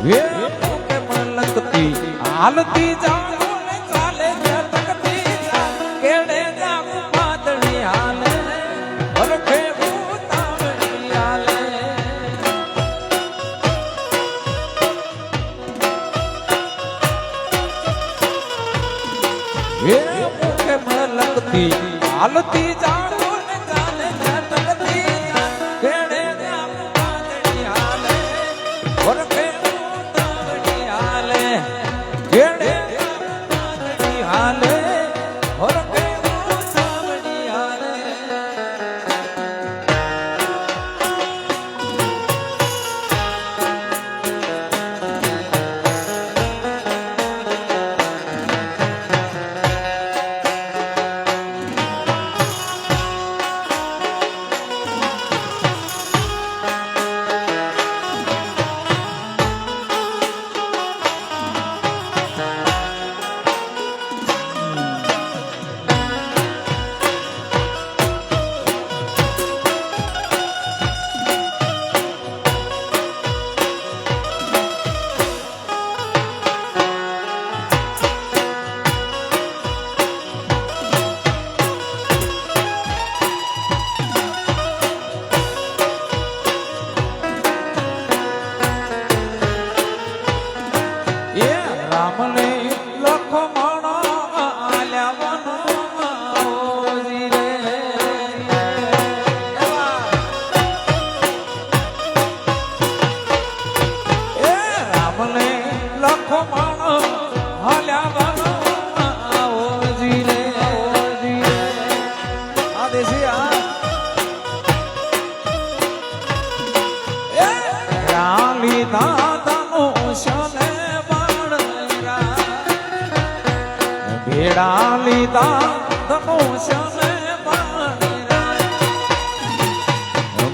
Way કે મલકતી હાલતી જાણો ને ચાલે જગતી કેડે જામ પાતળી હાલે હરખે ઉતાવળી હાલે વે કે મલકતી હાલતી જાણો ને ચાલે જગતી કેડે જામ પાતળી હાલે હરખે ઉતાવળી હાલે કેડે પાતળી હાલે હરખે ઉતાવળી હાલે રામને લખમણ આલ્યા વનોજી રે એ રામને લખમણ આલ્યા વનોજી રે આ દેશી એ રાલી દાદાનો શને ભેડા લીધા ધનુષ્યને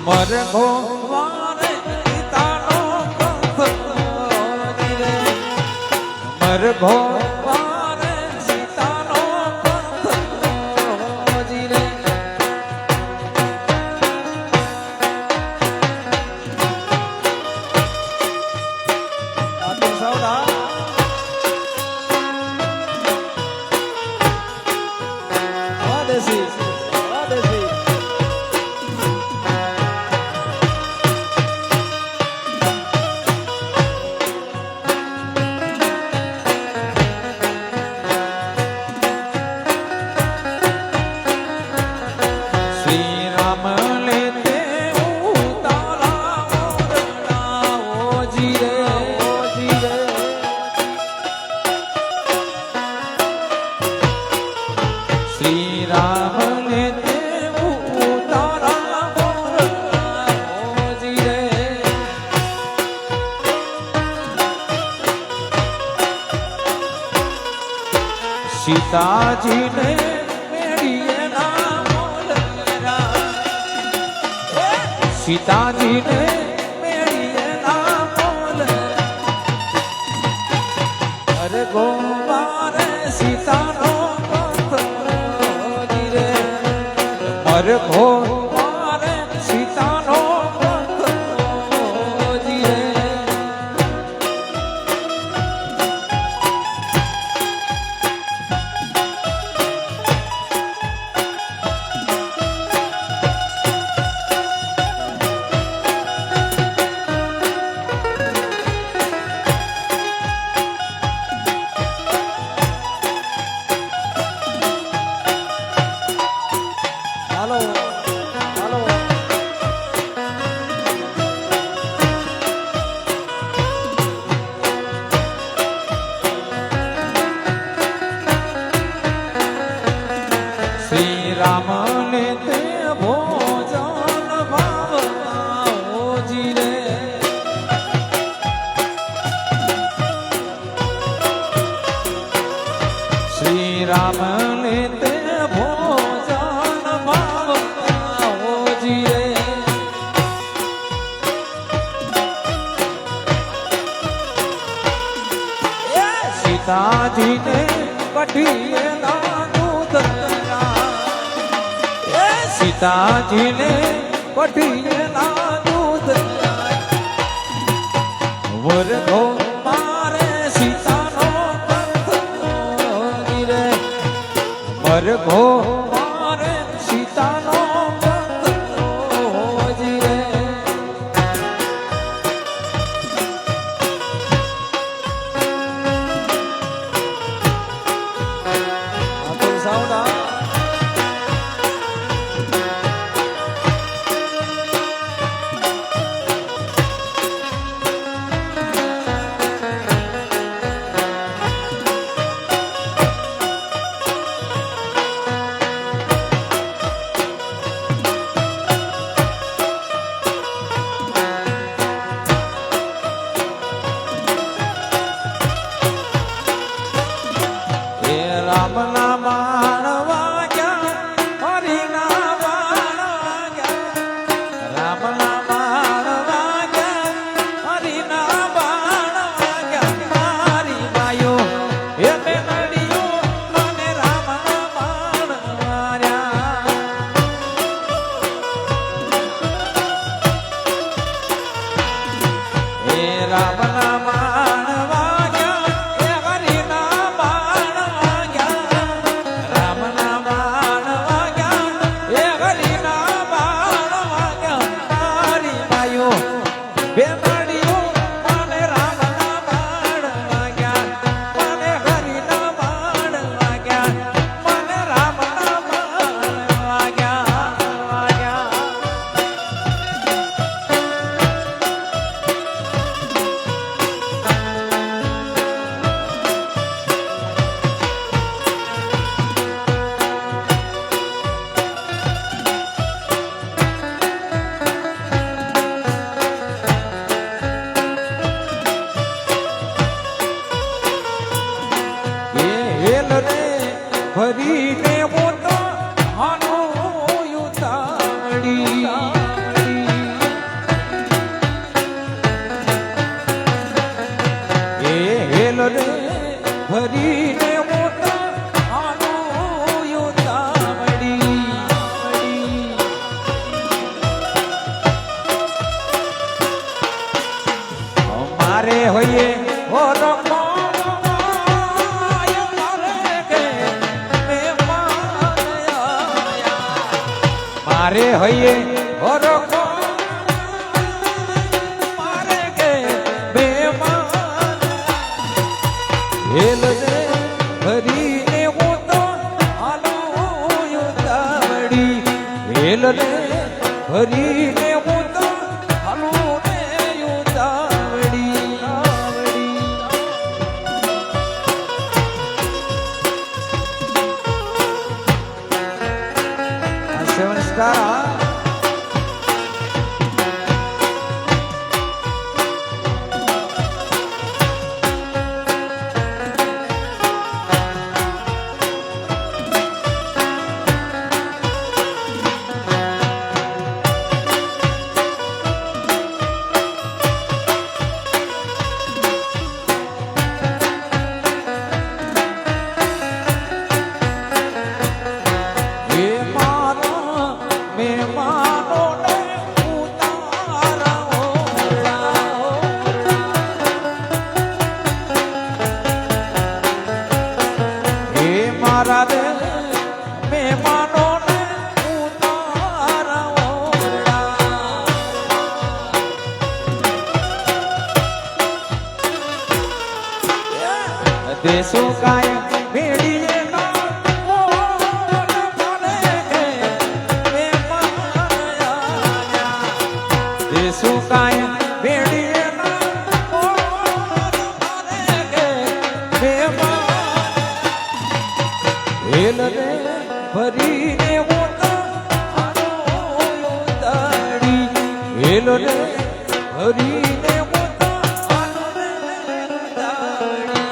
મરઘો વારે પિતાનો પંથ રે મરઘો વારે સીતાનો પંથ રે આતો સૌદા શ્રી રામ ને દેવું તારા મોરજી રે સીતાજીને મેળીએ ના મોલરા સીતાજીને મેળીએ ના મોલરા અરે ગોવારે સીતાનો મરઘો વારે સીતાનો પંથ રે હાલો હાલો શ્રી રામ ને તે ભોજન ભાવજી રે શ્રી રામ ને તે ભોજન ભાવજી રે સીતાજીને કઢીએ ના દૂધ સીતાજીને કઢીએ ના દૂધ વરઘો મારે સીતાનો કંથ રે વરઘો મારે સીતાનો કંથ રે આતુલ સાવડા રામના બાણ વાગ્યા હરિના બાણ વાગ્યા રામના બાણ વાગ્યા હરિના બાણ વાગ્યા મારી માયો એ મેલડીઓ મને રામના બાણ માર્યા એ રામના બાણ ભરીને મોતો હાનો યુતાવડી એ હેલ રે ભરીને મોતો હાનો યુતાવડી મારે હોઈએ ઓરો મારે હૈયે ઓરખો મારે કે બેમાન હેલ રે ભરીને હું તો હાલો યુતાવડી હેલ રે ભરીને હું તો હાલો રે યુતાવડી Seven star. મારા રે મહેમાનો ને ઉતારા ઓરડા દેશો કાય ભેડીએ ના મોર ભરે કે મહેમાન આયા દેશો કાય ભેડીએ ના મોર ભરે કે મહેમાન હેલ રે ભરીને મોતા આનો યુતાડી હેલ રે ભરીને મોતા આનો રે યુતાડી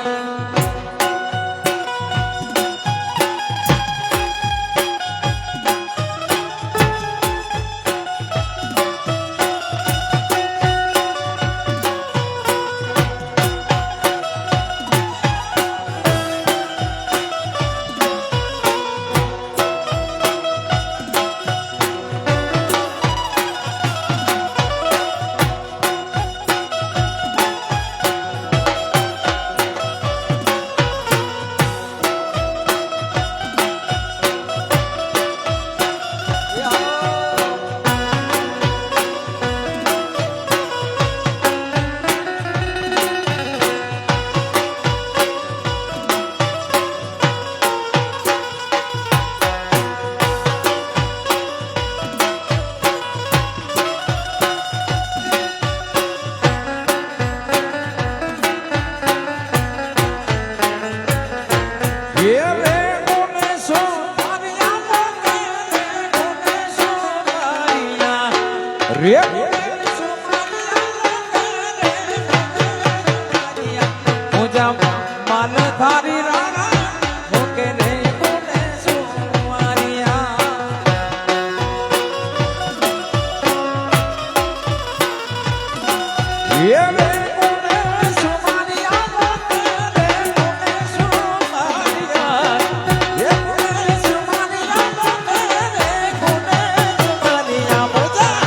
માલ ધારી રાણા મૂકે રે કોને સુમારિયા એવે કોને સુમારિયા મૂકે રે કોને સુમારિયા એ કોને સુમારિયા મૂકે રે કોને સુમારિયા મોજા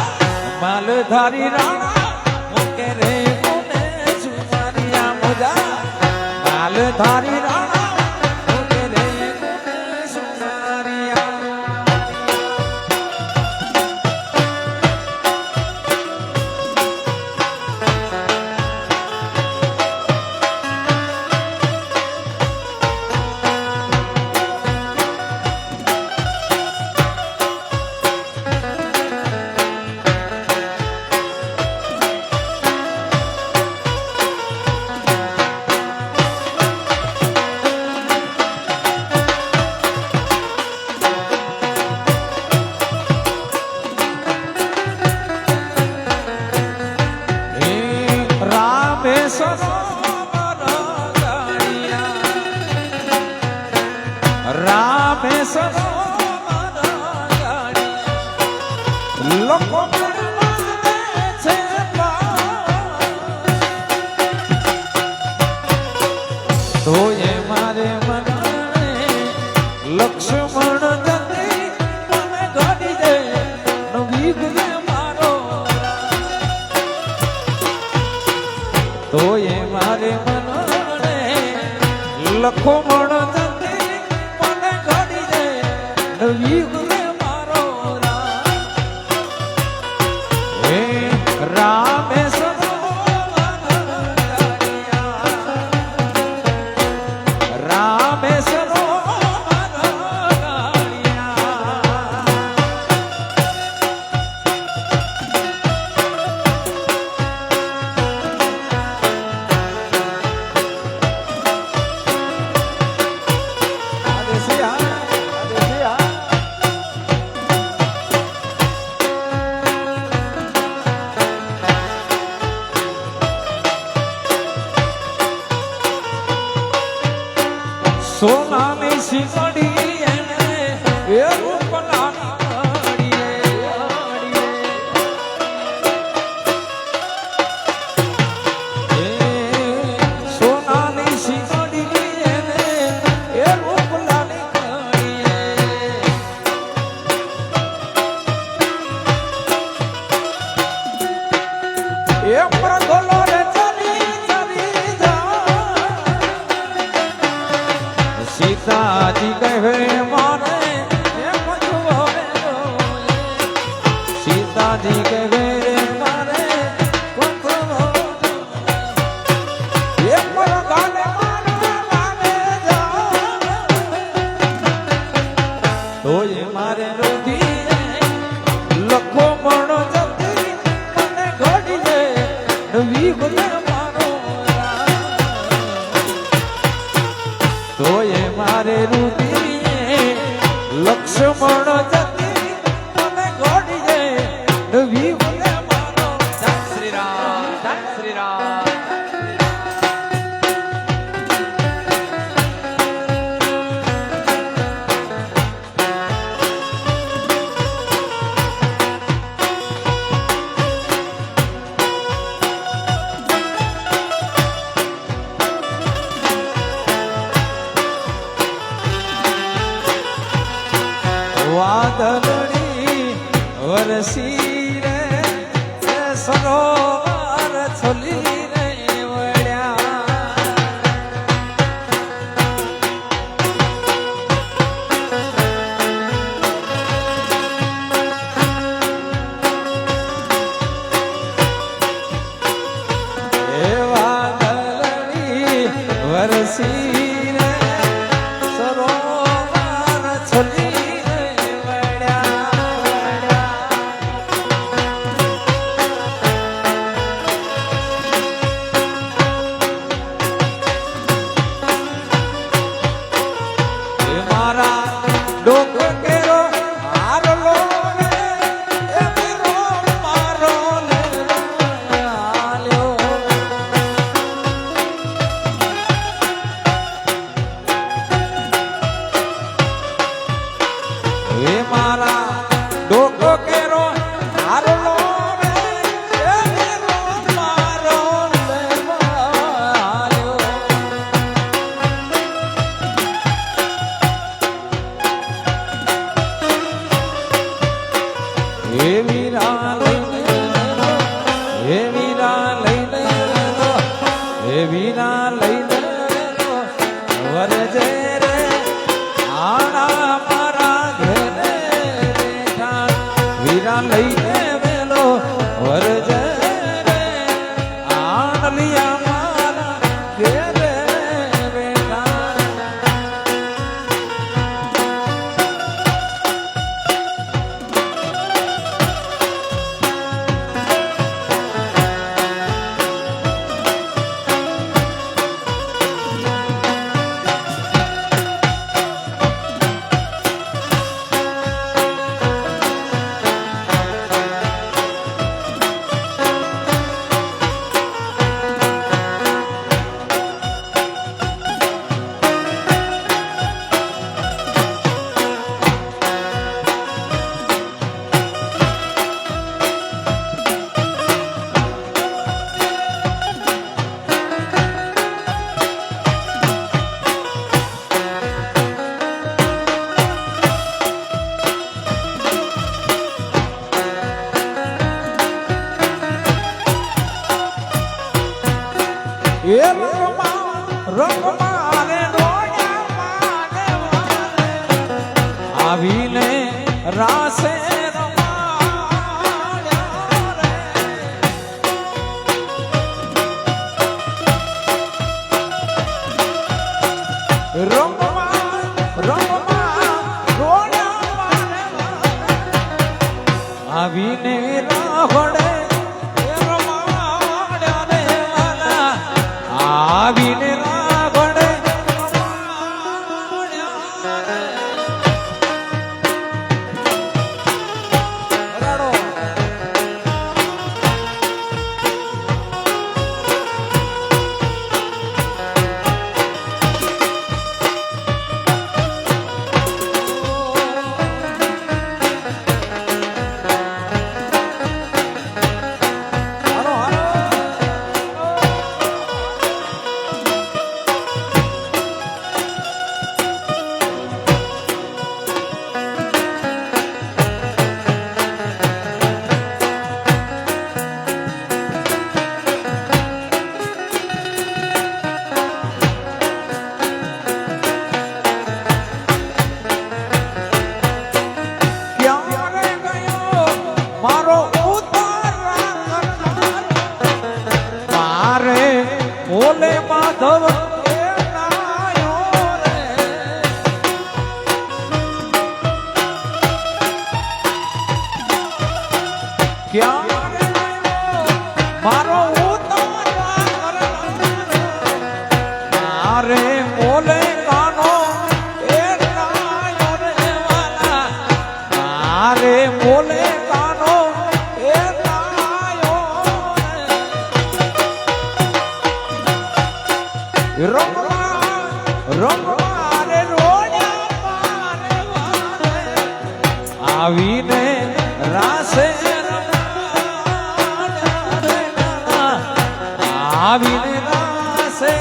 માલ ધારી રાણા મૂકે રે કોને સુમારિયા મોજા માલ ધારી રાણા મૂકે રે કોને સુમારિયા લોકો તો એ મારે મને લક્ષ્મણ જતી મને ગાડી દે નવી ગુને મારો તો એ મારે મને લખમણ જતી મને ગાડી દે નવી ગુને મારો હે રામે સોનાની સિંગડી એને એ રૂપલાની સોનાની સિંગડી એને એ રૂપલાની એ પ્રગલો રે સીતાજી કહે મારે સીતાજી કહે મારે એ પર ગાને તો એ મારે રોધી લખો મણો જતી મને ઘડી દે નવી ગુને મારો તો એ મારે રૂધી લક્ષ્મણ જતી મને ગોડી દે નવી મને મારો જય શ્રી રામ જય શ્રી રામ વાદળડી વરસી રે સરોવર છોલી રે વળ્યા એ વાદળડી વરસી રે સરોવર છોલી એ વીરા લઈને વરજે રે આણા મારા ઘરે બેઠા વીરા લઈને વેલો વરજે રે આણલિયા મારા ઘરે બેઠા એ રંગમાં રે આવીને રાસે આવીને રાવડે આવીને રાવડે બોલે માધવ મારો અરે બોલે કાનો અરે બોલે કાનો આવીને રાસે આવીને રાસે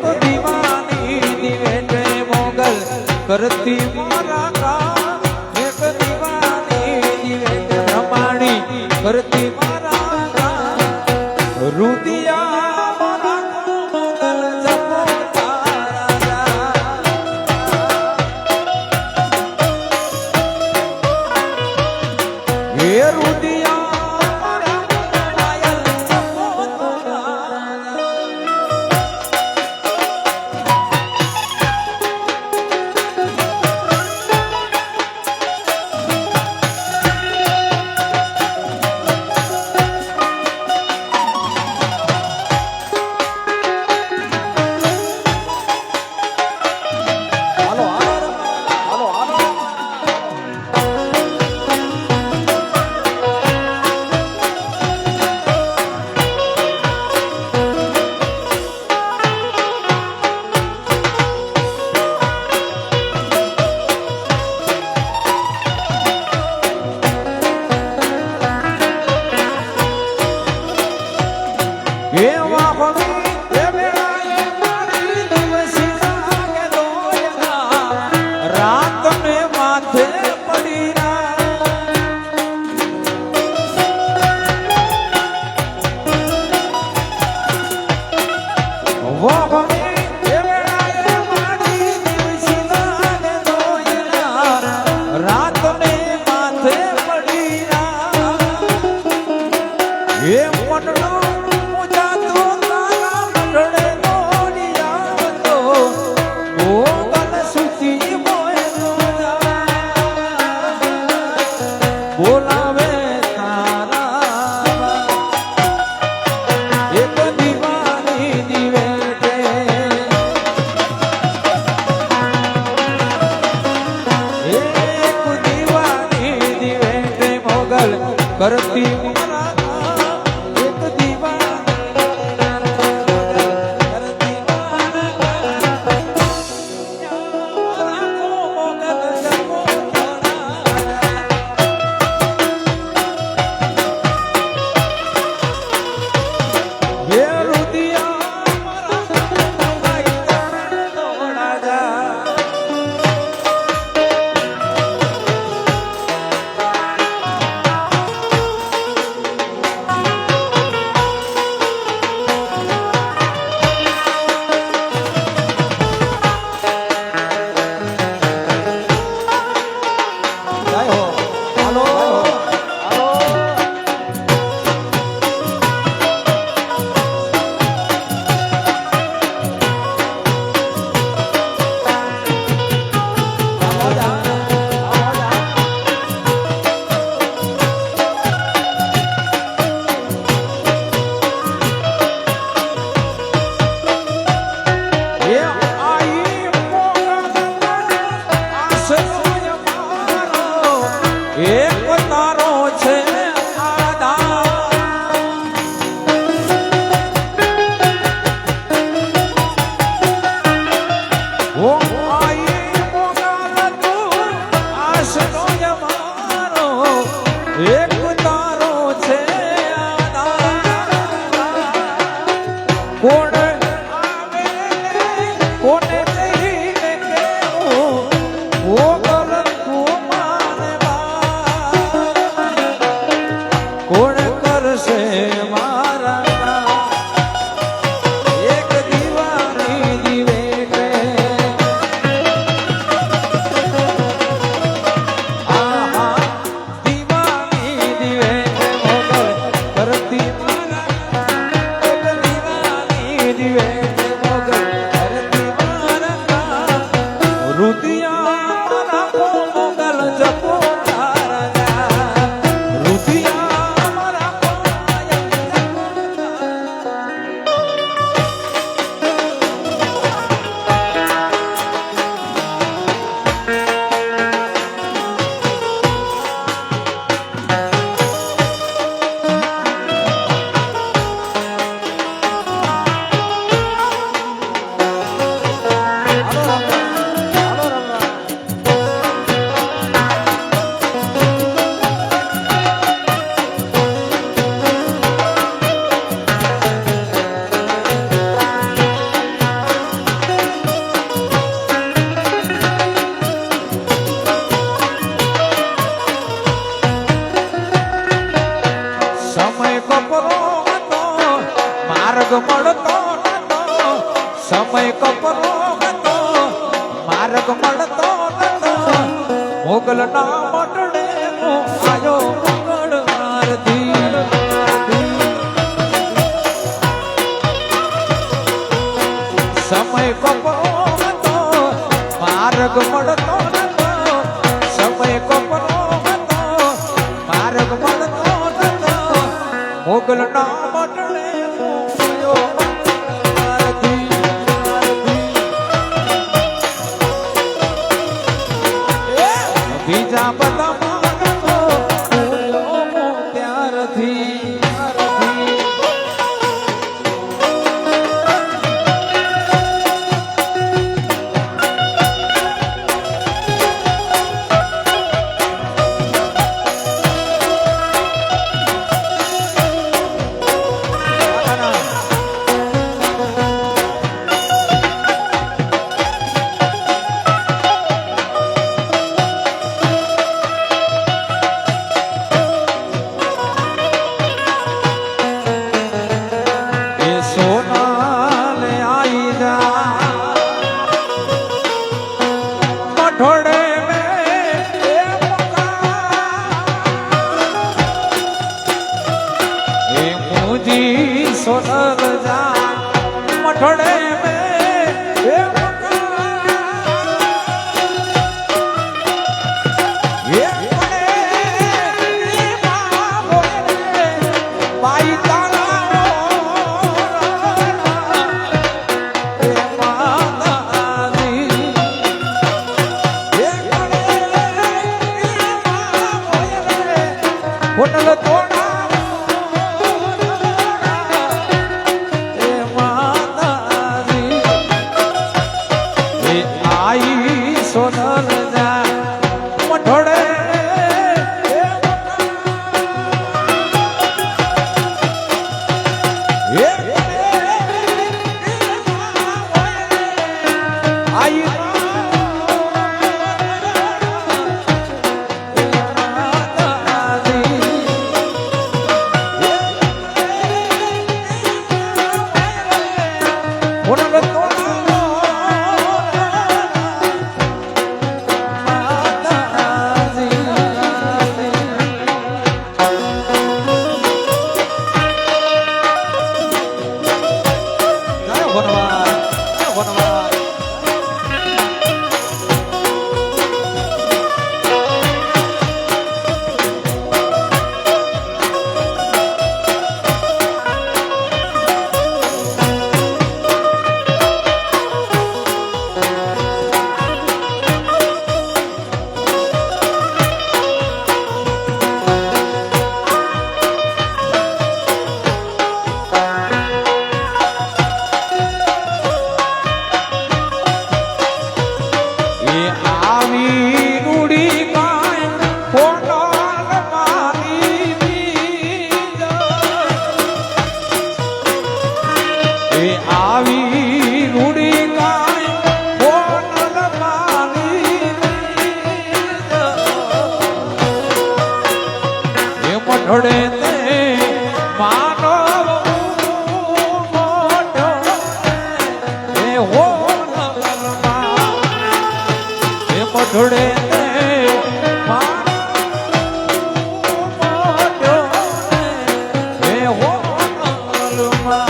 એક દીવાની દિવેટે મોગલ કરતી મારા કામ એક દીવાની દિવેટે રમાણી કરતી મારા કામ રુદિયા મારા મોગલ જપો તારા હે રુદિયા મારા પાયલ જપો તારા હાલો હાલો હાલો એવા ભમી એ વેળાએ મારી દિવસી જાગે દોયના રાત ને માથે પડી વાહ ભમી એ વેળાએ મારી દિવસી જાગે દોયના રાત ને માથે પડી એ મનનો બોલાવે તારા એક દીવાની દિવેટે એક દીવાની દિવેટે મોગલ કરતી મારા કામ એક દીવાની કરતી મારા કામ મોગલ જપો હે રુદિયા મારા ભાઈ તને દોડા જા જય હો હાલો હાલો એક તારો છે ઓ આઈ મોગલ તું આશરો યમારો એક તારો છે કોણ આવે કોને જઈને કેવું મોગલ તું માને કોણ કરશે મારા એક દીવાની દિવેટે આહા દીવાની દિવેટે મોગલ કરતી મારા એક દીવાની માર્ગ મળતો નતો સમય કપરો હતો માર્ગ મળતો નતો મોગલ ના મટડે આયો મંગળ આરતી સમય કપરો હતો માર્ગ મળતો નતો સમય કપરો હતો માર્ગ મળતો નતો મોગલ ના મટડે આયો બીજા બધા માણસો ફૂલો ત્યારથી सोनल जा मठड़े में बाई होटल तोड़ा सोनल जा मठोड़े आई मठड़े ते मानो मोटो ए हो नलमा ए मठड़े ते मानो मोटो ए हो नलमा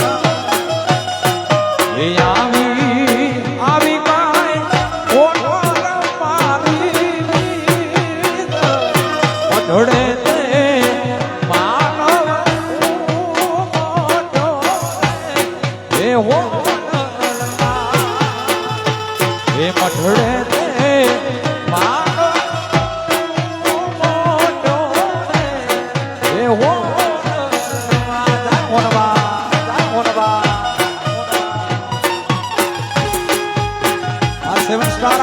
ए आवी काय ओ मारी मठड़े मठड़े ते मानो मोटो ए हो होनवा आ 7 स्टार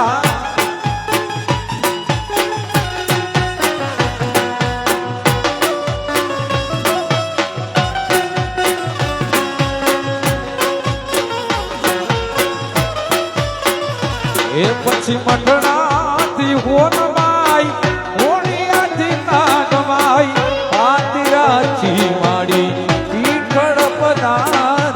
ए पछी मठड़ा थी होन माई होनिया थी नाग माई आती राची माड़ी पीठड़ पधार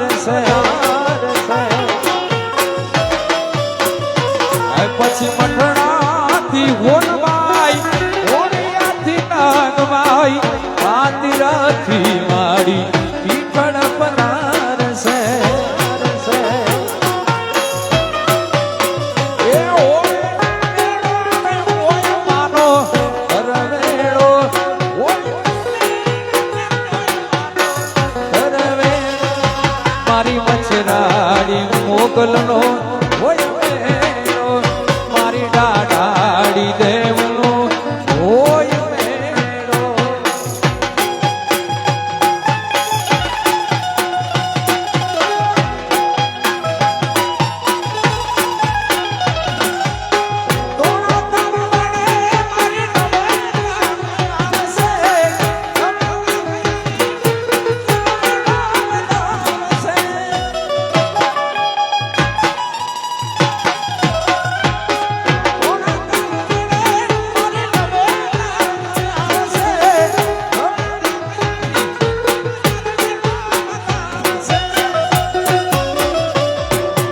મારી હોનબાઈ હોરિયાથી નાગબાઈ આદિરાથી મારી પીપળ બનારસે એ ઓય માનો કરવેડો મારી મચરાડી મોગલનો હોય મેળો મારી ડાડાડી દેવનો હોય મેળો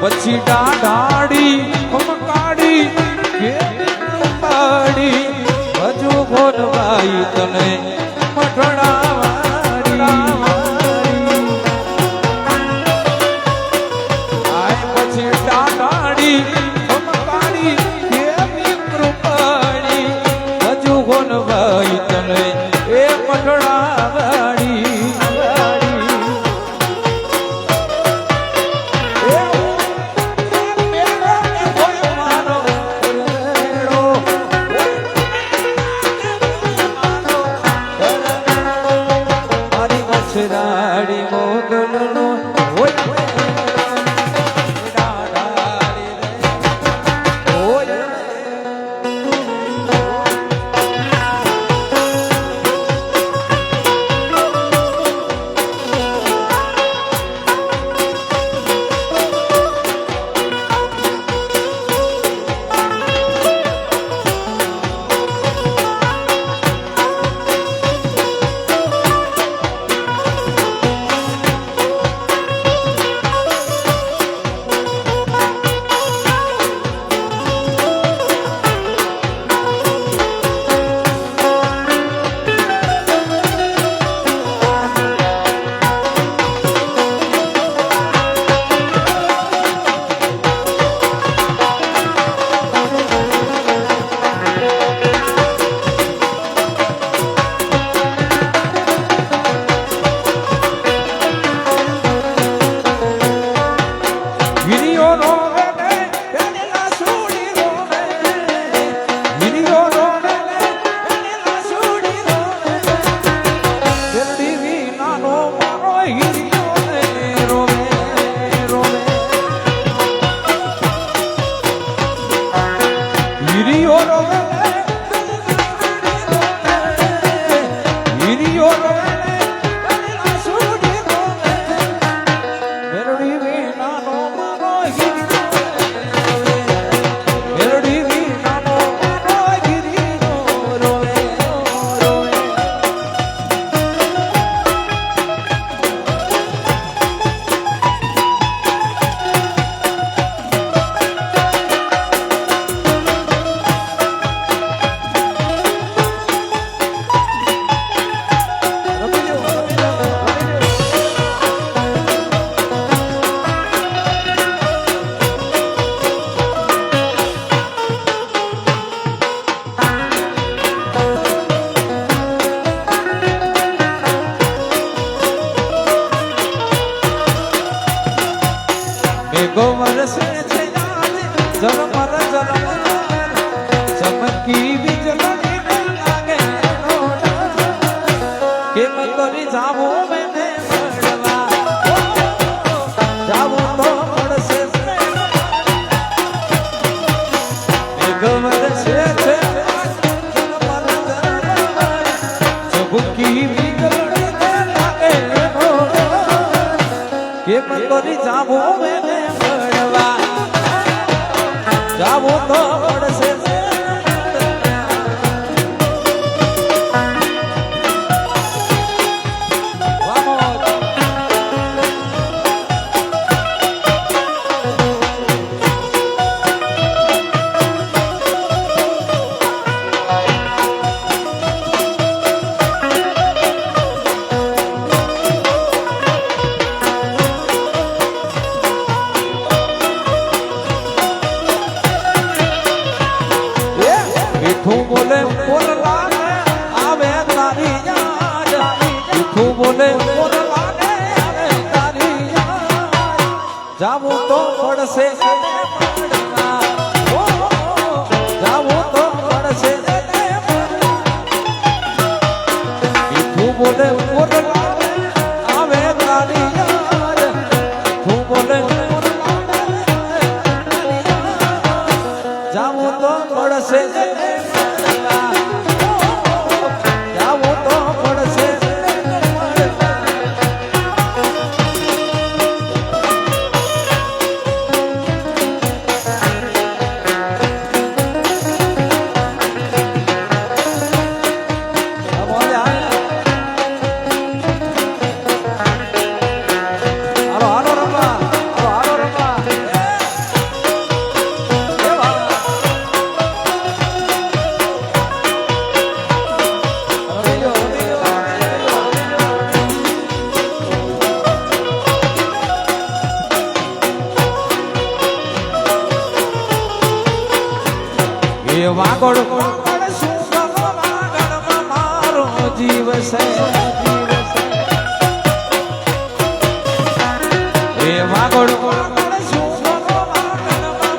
પછી ડાડી ખમકાડી પાડી હજુ ભોરવાઈ તને મઠડાવાડી આય પછી ડાડી ખમકાડી કૃપાડી હજુ ભોરવાઈ તને એ મઠડાવાડી રાડી મોગલનો હોય ગોવર સે છે જલમર જલમર ચમકી વીજળી લાગે કેમ કરી જાવું મેને મળવા જાવું તો મળશે ગોવર સે છે જલમર જલમર ચમકી વીજળી લાગે કેમ કરી જાવું મેને જાવું તો પડશે જાવું તો પડશે મળવા. ઓ, જાવું તો પડશે મીઠું બોલે મોરલા આવે તારી યાદ. મીઠું બોલે મોરલા જાવું તો પડશે મળવા. જાવું તો પડશે વાગડ વાગડમાં મારો જીવ છે. એ વાગડ વાગડમાં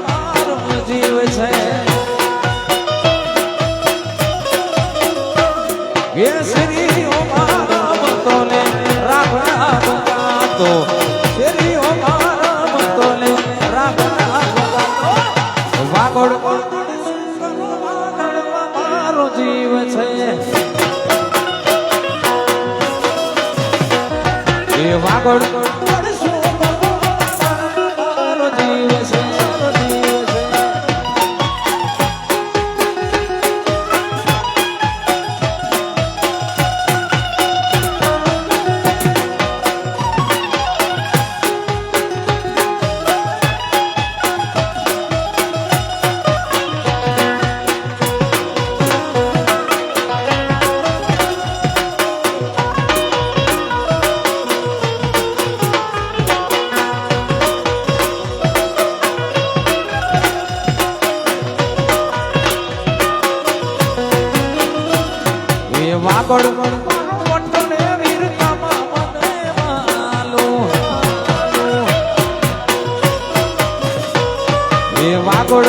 મારો જીવ છે. એ શ્રીઓ મારા મતોને રાખના તો શ્રીઓ મારા મતોને રાખના વાગડ જીવ છે. એ વાગડ મારો જીવ છે. વાગડ વટને વીરતામાં મને માલો. એ વાગડ